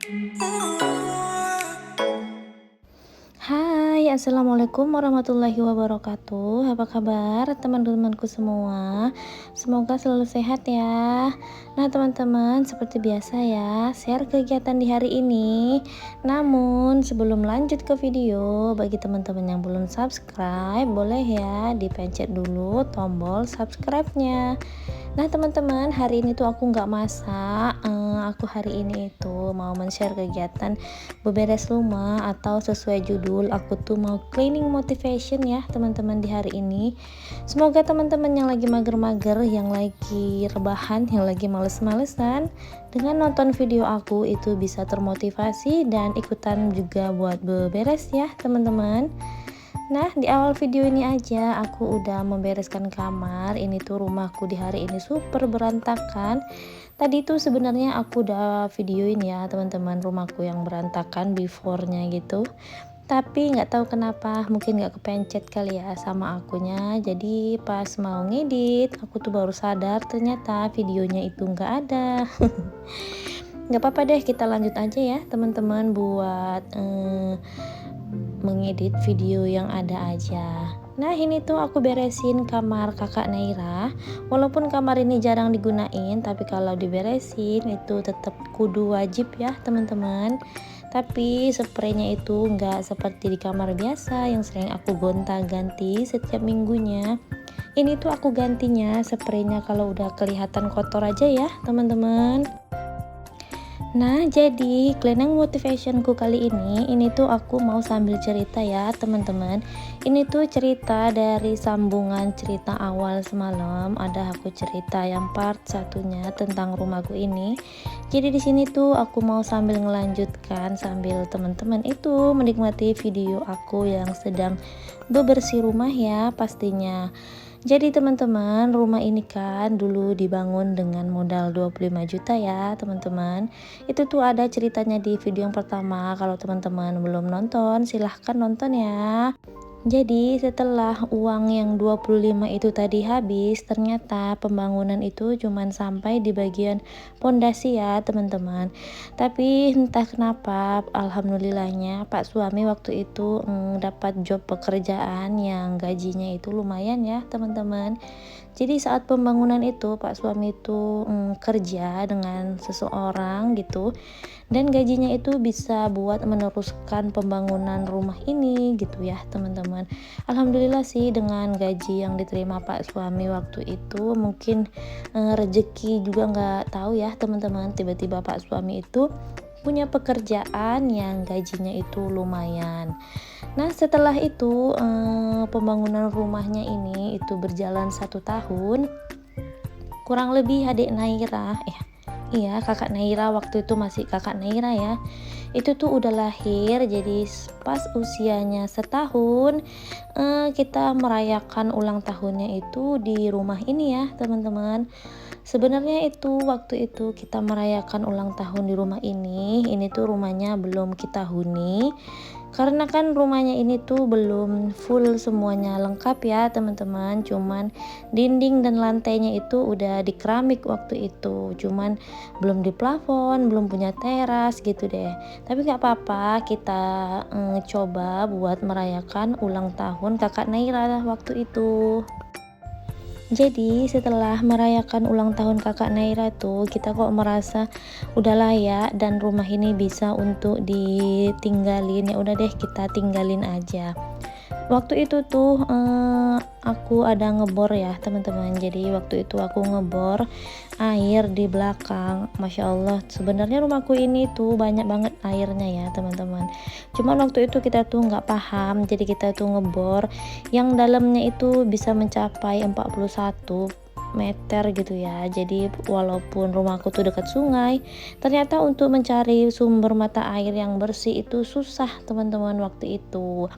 Hai, assalamualaikum warahmatullahi wabarakatuh. Apa kabar teman-temanku semua? Semoga selalu sehat ya. Nah, teman-teman, seperti biasa ya, share kegiatan di hari ini. Namun, sebelum lanjut ke video, bagi teman-teman yang belum subscribe, boleh ya dipencet dulu tombol subscribe-nya. Nah, teman-teman, hari ini tuh aku nggak masak. Aku hari ini itu mau men-share kegiatan beberes rumah, atau sesuai judul aku tuh mau cleaning motivation ya teman-teman di hari ini. Semoga teman-teman yang lagi mager-mager, yang lagi rebahan, yang lagi males-malesan, dengan nonton video aku itu bisa termotivasi dan ikutan juga buat beberes ya teman-teman. Nah, di awal video ini aja aku udah membereskan kamar. Ini tuh rumahku di hari ini super berantakan. Tadi tuh sebenarnya aku udah videoin ya teman-teman rumahku yang berantakan before-nya gitu. Tapi nggak tahu kenapa, mungkin nggak kepencet kali ya sama akunya. Jadi pas mau ngedit, aku tuh baru sadar ternyata videonya itu nggak ada. Nggak apa-apa deh, kita lanjut aja ya teman-teman buat mengedit video yang ada aja. Nah, ini tuh aku beresin kamar kakak Naira. Walaupun kamar ini jarang digunain, tapi kalau diberesin itu tetap kudu wajib ya teman-teman. Tapi spraynya itu nggak seperti di kamar biasa yang sering aku gonta-ganti setiap minggunya. Ini tuh aku gantinya spraynya kalau udah kelihatan kotor aja ya teman-teman. Nah, jadi cleaning motivationku kali ini tuh aku mau sambil cerita ya teman-teman. Ini tuh cerita dari sambungan cerita awal semalam. Ada aku cerita yang part satunya tentang rumahku ini. Jadi di sini tuh aku mau sambil ngelanjutkan sambil teman-teman itu menikmati video aku yang sedang bebersih rumah ya pastinya. Jadi teman-teman, rumah ini kan dulu dibangun dengan modal 25 juta ya teman-teman. Itu tuh ada ceritanya di video yang pertama. Kalau teman-teman belum nonton, silahkan nonton ya. Jadi setelah uang yang 25 itu tadi habis, ternyata pembangunan itu cuman sampai di bagian pondasi ya teman-teman. Tapi entah kenapa, alhamdulillahnya Pak suami waktu itu dapat job pekerjaan yang gajinya itu lumayan ya teman-teman. Jadi saat pembangunan itu Pak suami itu kerja dengan seseorang gitu, dan gajinya itu bisa buat meneruskan pembangunan rumah ini gitu ya teman-teman. Alhamdulillah sih dengan gaji yang diterima Pak suami waktu itu, mungkin rezeki juga nggak tahu ya teman-teman, tiba-tiba Pak suami itu punya pekerjaan yang gajinya itu lumayan. Nah, setelah itu pembangunan rumahnya ini itu berjalan 1 tahun. Kurang lebih adik Naira iya kakak Naira, waktu itu masih kakak Naira ya, itu tuh udah lahir. Jadi pas usianya 1 tahun, kita merayakan ulang tahunnya itu di rumah ini ya teman-teman. Sebenarnya itu waktu itu kita merayakan ulang tahun di rumah ini tuh rumahnya belum kita huni, karena kan rumahnya ini tuh belum full semuanya lengkap ya teman-teman. Cuman dinding dan lantainya itu udah di keramik waktu itu, cuman belum di plafon, belum punya teras gitu deh. Tapi nggak apa-apa, kita coba buat merayakan ulang tahun kakak Naira waktu itu. Jadi setelah merayakan ulang tahun kakak Naira tuh, kita kok merasa udah layak dan rumah ini bisa untuk ditinggalin. Ya udah deh, kita tinggalin aja. Waktu itu tuh aku ada ngebor ya teman-teman. Jadi waktu itu aku ngebor air di belakang. Masya Allah, sebenarnya rumahku ini tuh banyak banget airnya ya teman-teman. Cuman waktu itu kita tuh nggak paham, jadi kita tuh ngebor yang dalamnya itu bisa mencapai 41 meter gitu ya. Jadi walaupun rumahku tuh dekat sungai, ternyata untuk mencari sumber mata air yang bersih itu susah teman-teman waktu itu.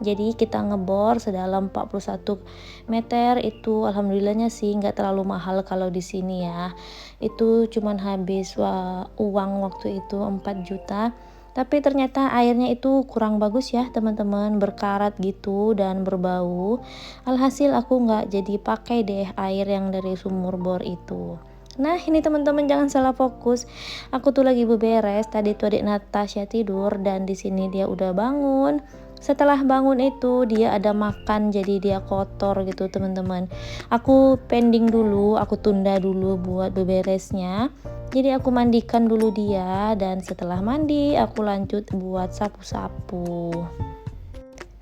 Jadi kita ngebor sedalam 41 meter itu, alhamdulillahnya sih nggak terlalu mahal kalau di sini ya. Itu cuman habis uang waktu itu 4 juta. Tapi ternyata airnya itu kurang bagus ya teman-teman, berkarat gitu dan berbau. Alhasil aku nggak jadi pakai deh air yang dari sumur bor itu. Nah ini teman-teman jangan salah fokus. Aku tuh lagi beberes. Tadi tuh adik Natasha tidur dan di sini dia udah bangun. Setelah bangun itu dia ada makan jadi dia kotor gitu teman-teman. Aku pending dulu, aku tunda dulu buat beberesnya. Jadi aku mandikan dulu dia dan setelah mandi aku lanjut buat sapu-sapu.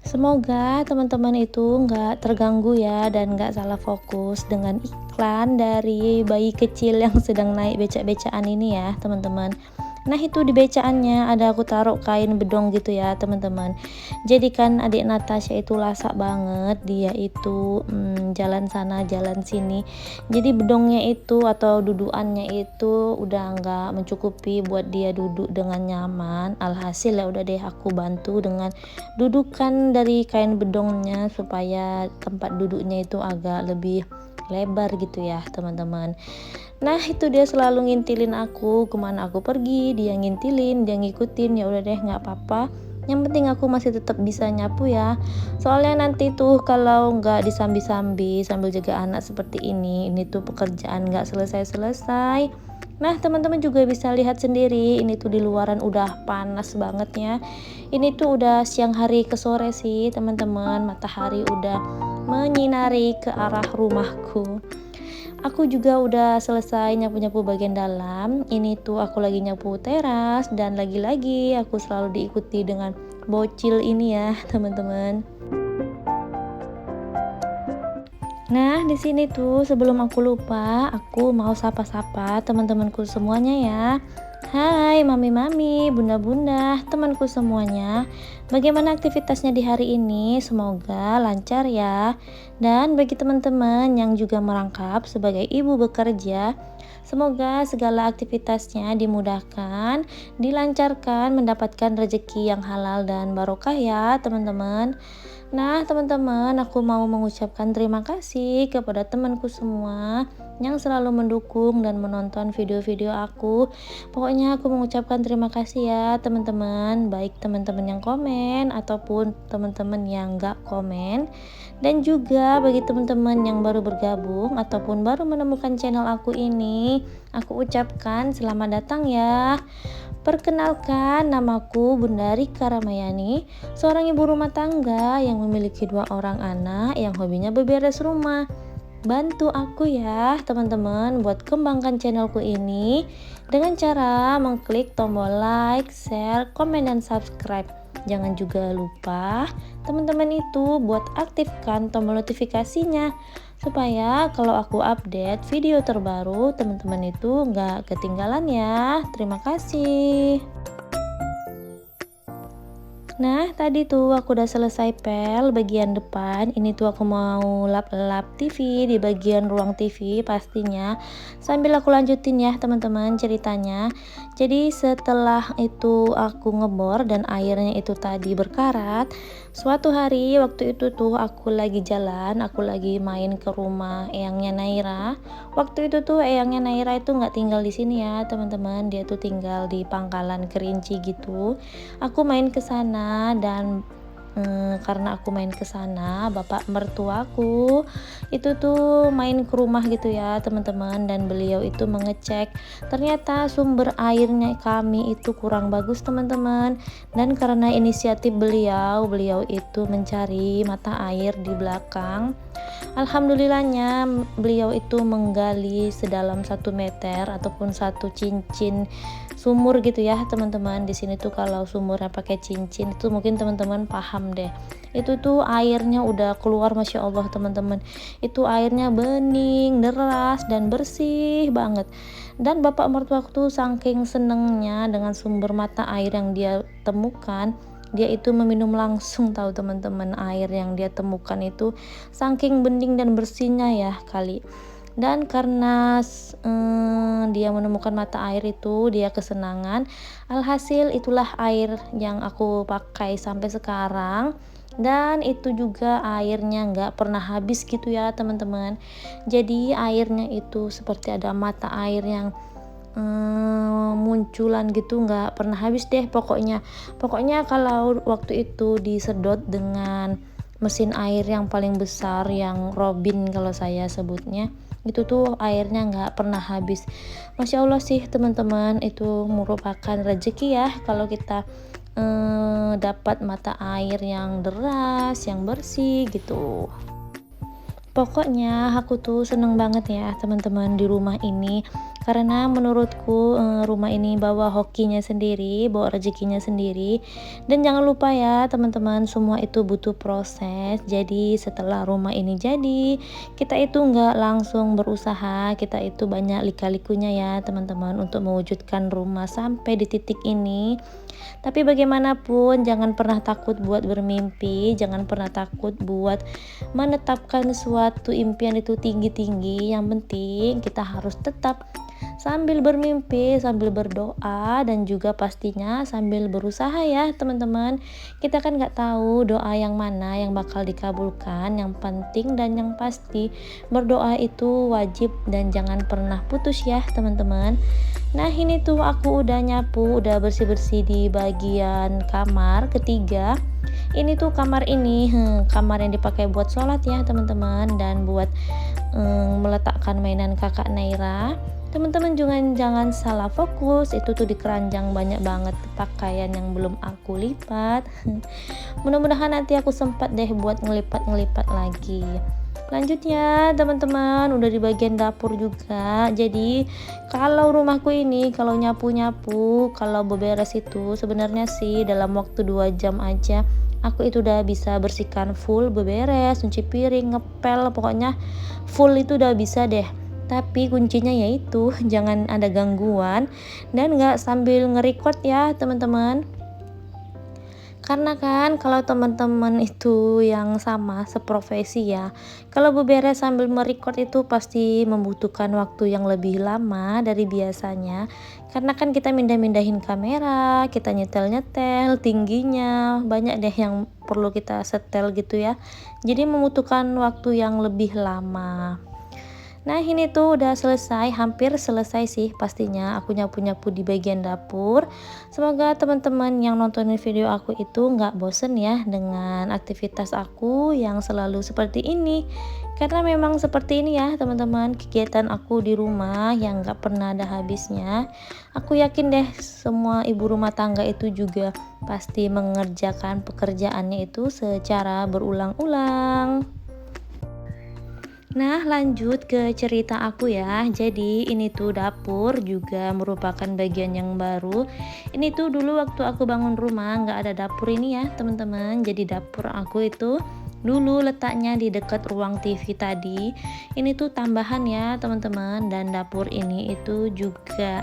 Semoga teman-teman itu nggak terganggu ya dan nggak salah fokus dengan iklan dari bayi kecil yang sedang naik becak-becakan ini ya teman-teman. Nah itu di becaannya ada aku taruh kain bedong gitu ya teman-teman. Jadi kan adik Natasha itu lasak banget, dia itu jalan sana jalan sini. Jadi bedongnya itu atau dudukannya itu udah nggak mencukupi buat dia duduk dengan nyaman. Alhasil ya udah deh aku bantu dengan dudukan dari kain bedongnya supaya tempat duduknya itu agak lebih lebar gitu ya teman-teman. Nah itu dia selalu ngintilin aku kemana aku pergi, dia ngintilin, dia ngikutin. Ya udah deh nggak apa-apa, yang penting aku masih tetap bisa nyapu ya. Soalnya nanti tuh kalau nggak disambi-sambi sambil jaga anak seperti ini tuh pekerjaan nggak selesai-selesai. Nah teman-teman juga bisa lihat sendiri, ini tuh di luaran udah panas bangetnya. Ini tuh udah siang hari ke sore sih teman-teman, matahari udah menyinari ke arah rumahku. Aku juga udah selesai nyapu-nyapu bagian dalam. Ini tuh aku lagi nyapu teras dan lagi-lagi aku selalu diikuti dengan bocil ini ya teman-teman. Nah, di sini tuh sebelum aku lupa, aku mau sapa-sapa teman-temanku semuanya ya. Hai mami-mami, bunda-bunda, temanku semuanya. Bagaimana aktivitasnya di hari ini? Semoga lancar ya. Dan bagi teman-teman yang juga merangkap sebagai ibu bekerja, semoga segala aktivitasnya dimudahkan, dilancarkan, mendapatkan rezeki yang halal dan barokah ya, teman-teman. Nah, teman-teman, aku mau mengucapkan terima kasih kepada temanku semua yang selalu mendukung dan menonton video-video aku. Pokoknya aku mengucapkan terima kasih ya, teman-teman, baik teman-teman yang komen ataupun teman-teman yang gak komen. Dan juga bagi teman-teman yang baru bergabung ataupun baru menemukan channel aku ini, aku ucapkan selamat datang ya. Perkenalkan, namaku Bunda Rika Ramayani, seorang ibu rumah tangga yang memiliki 2 orang anak yang hobinya beberes rumah. Bantu aku ya teman-teman buat kembangkan channelku ini dengan cara mengklik tombol like, share, komen, dan subscribe. Jangan juga lupa teman-teman itu buat aktifkan tombol notifikasinya supaya kalau aku update video terbaru teman-teman itu nggak ketinggalan ya. Terima kasih. Nah tadi tuh aku udah selesai pel bagian depan. Ini tuh aku mau lap-lap TV di bagian ruang TV pastinya. Sambil aku lanjutin ya teman-teman ceritanya. Jadi setelah itu aku ngebor dan airnya itu tadi berkarat. Suatu hari waktu itu tuh aku lagi jalan, aku lagi main ke rumah eyangnya Naira. Waktu itu tuh eyangnya Naira itu nggak tinggal di sini ya teman-teman, dia tuh tinggal di Pangkalan Kerinci gitu. Aku main ke sana dan karena aku main ke sana, bapak mertuaku itu tuh main ke rumah gitu ya teman-teman, dan beliau itu mengecek ternyata sumber airnya kami itu kurang bagus teman-teman. Dan karena inisiatif beliau itu mencari mata air di belakang, alhamdulillahnya beliau itu menggali sedalam 1 meter ataupun 1 cincin sumur gitu ya teman-teman. Di sini tuh kalau sumurnya pakai cincin itu mungkin teman-teman paham deh. Itu tuh airnya udah keluar, masya Allah teman-teman. Itu airnya bening, deras dan bersih banget. Dan bapak mertua tuh saking senengnya dengan sumber mata air yang dia temukan, dia itu meminum langsung tahu teman-teman. Air yang dia temukan itu saking bening dan bersihnya ya kali. Dan karena dia menemukan mata air itu dia kesenangan. Alhasil itulah air yang aku pakai sampai sekarang, dan itu juga airnya nggak pernah habis gitu ya teman-teman. Jadi airnya itu seperti ada mata air yang munculan gitu, nggak pernah habis deh pokoknya kalau waktu itu disedot dengan mesin air yang paling besar yang Robin kalau saya sebutnya, itu tuh airnya nggak pernah habis. Masya Allah sih teman-teman, itu merupakan rezeki ya kalau kita dapat mata air yang deras, yang bersih gitu. Pokoknya aku tuh seneng banget ya teman-teman di rumah ini, karena menurutku rumah ini bawa hokinya sendiri, bawa rezekinya sendiri. Dan jangan lupa ya teman-teman, semua itu butuh proses. Jadi setelah rumah ini jadi, kita itu nggak langsung berusaha, kita itu banyak lika-likunya ya teman-teman untuk mewujudkan rumah sampai di titik ini. Tapi bagaimanapun jangan pernah takut buat bermimpi, jangan pernah takut buat menetapkan suatu impian itu tinggi-tinggi. Yang penting kita harus tetap sambil bermimpi, sambil berdoa, dan juga pastinya sambil berusaha ya teman-teman. Kita kan nggak tahu doa yang mana yang bakal dikabulkan. Yang penting dan yang pasti berdoa itu wajib dan jangan pernah putus ya teman-teman. Nah ini tuh aku udah nyapu, udah bersih-bersih di bagian kamar ketiga. Ini tuh kamar ini, kamar yang dipakai buat sholat ya teman-teman, dan buat meletakkan mainan kakak Naira. Teman-teman jangan salah fokus, itu tuh di keranjang banyak banget pakaian yang belum aku lipat. Mudah-mudahan nanti aku sempat deh buat ngelipat lagi. Lanjutnya teman-teman, udah di bagian dapur juga. Jadi kalau rumahku ini, kalau nyapu-nyapu, kalau beberes itu sebenarnya sih dalam waktu 2 jam aja aku itu udah bisa bersihkan full, beberes, cuci piring, ngepel, pokoknya full itu udah bisa deh. Tapi kuncinya yaitu jangan ada gangguan dan nggak sambil nge-record ya teman-teman. Karena kan kalau teman-teman itu yang sama seprofesi ya, kalau beberes sambil merecord itu pasti membutuhkan waktu yang lebih lama dari biasanya. Karena kan kita mindahin kamera, kita nyetel tingginya, banyak deh yang perlu kita setel gitu ya. Jadi membutuhkan waktu yang lebih lama. Nah ini tuh udah selesai, hampir selesai sih pastinya aku nyapu-nyapu di bagian dapur. Semoga teman-teman yang nontonin video aku itu nggak bosen ya dengan aktivitas aku yang selalu seperti ini. Karena memang seperti ini ya teman-teman, kegiatan aku di rumah yang nggak pernah ada habisnya. Aku yakin deh semua ibu rumah tangga itu juga pasti mengerjakan pekerjaannya itu secara berulang-ulang. Nah lanjut ke cerita aku ya. Jadi ini tuh dapur juga merupakan bagian yang baru. Ini tuh dulu waktu aku bangun rumah nggak ada dapur ini ya teman-teman. Jadi dapur aku itu dulu letaknya di dekat ruang TV tadi. Ini tuh tambahan ya teman-teman. Dan dapur ini itu juga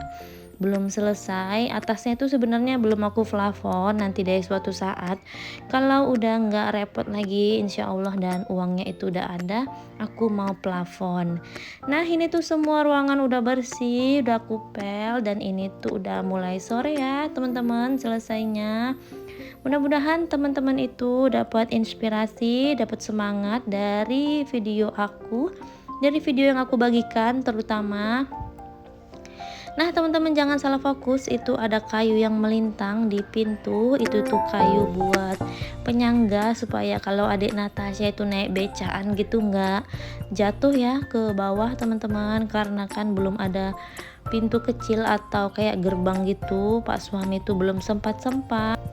belum selesai, atasnya itu sebenarnya belum aku plafon. Nanti deh suatu saat kalau udah nggak repot lagi insya Allah dan uangnya itu udah ada, aku mau plafon. Nah ini tuh semua ruangan udah bersih, udah aku pel, dan ini tuh udah mulai sore ya teman-teman selesainya. Mudah-mudahan teman-teman itu dapat inspirasi, dapat semangat dari video aku, dari video yang aku bagikan terutama. Nah teman-teman jangan salah fokus, itu ada kayu yang melintang di pintu. Itu tuh kayu buat penyangga supaya kalau adik Natasha itu naik becaan gitu nggak jatuh ya ke bawah teman-teman. Karena kan belum ada pintu kecil atau kayak gerbang gitu, Pak suami itu belum sempat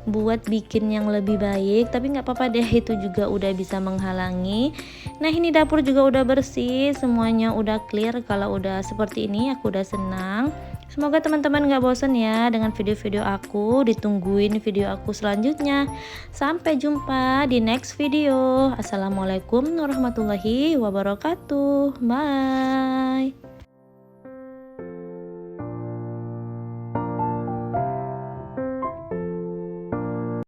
buat bikin yang lebih baik. Tapi nggak apa-apa deh, itu juga udah bisa menghalangi. Nah ini dapur juga udah bersih, semuanya udah clear. Kalau udah seperti ini aku udah senang. Semoga teman-teman gak bosan ya dengan video-video aku. Ditungguin video aku selanjutnya. Sampai jumpa di next video. Assalamualaikum warahmatullahi wabarakatuh. Bye.